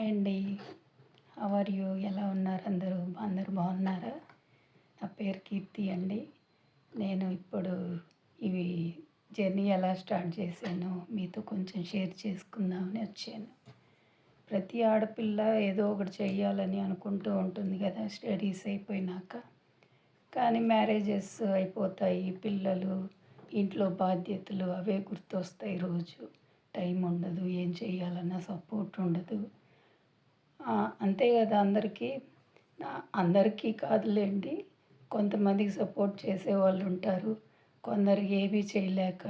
Hi అండి. How are you? ఎలా ఉన్నారు అందరూ? అందరూ బాగున్నారా? నా పేరు కీర్తి అండి. నేను ఇప్పుడు ఇవి జర్నీ ఎలా స్టార్ట్ చేశానో మీతో కొంచెం షేర్ చేసుకుందామని వచ్చాను. ప్రతి ఆడపిల్ల ఏదో ఒకటి చేయాలని అనుకుంటూ ఉంటుంది కదా, స్టడీస్ అయిపోయినాక. కానీ మ్యారేజెస్ అయిపోతాయి, పిల్లలు, ఇంట్లో బాధ్యతలు అవే గుర్తొస్తాయి రోజు. టైం ఉండదు, ఏం చేయాలన్నా సపోర్ట్ ఉండదు. అంతే కదా అందరికీ. అందరికీ కాదులేండి, కొంతమందికి సపోర్ట్ చేసేవాళ్ళు ఉంటారు. కొందరు ఏమీ చేయలేక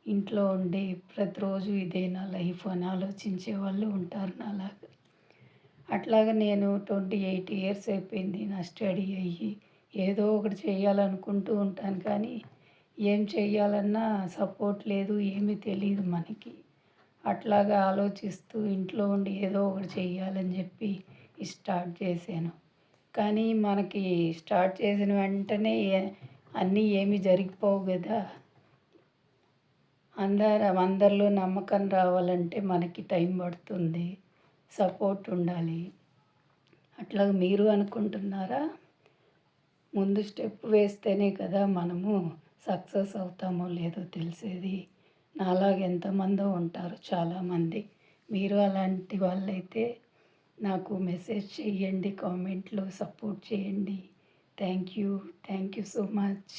ఇంట్లో ఉండి ప్రతిరోజు ఇదే నా లైఫ్ అని ఆలోచించే వాళ్ళు ఉంటారు నాలాగా. అట్లాగా నేను 28 ఇయర్స్ అయిపోయింది నా స్టడీ అయ్యి. ఏదో ఒకటి చేయాలనుకుంటూ ఉంటాను కానీ ఏం చేయాలన్నా సపోర్ట్ లేదు, ఏమీ తెలీదు మనకి. అట్లాగా ఆలోచిస్తూ ఇంట్లో ఉండి ఏదో ఒకటి చేయాలని చెప్పి స్టార్ట్ చేశాను. కానీ మనకి స్టార్ట్ చేసిన వెంటనే అన్నీ ఏమీ జరిగిపోవు కదా. అందరిలో నమ్మకం రావాలంటే మనకి టైం పడుతుంది, సపోర్ట్ ఉండాలి. అట్లాగా మీరు అనుకుంటున్నారా? ముందు స్టెప్ వేస్తేనే కదా మనము సక్సెస్ అవుతామో లేదో తెలిసేది. నాలాగా ఎంతమందో ఉంటారు చాలామంది. మీరు అలాంటి వాళ్ళైతే నాకు మెసేజ్ చేయండి, కామెంట్లో సపోర్ట్ చేయండి. Thank you so much.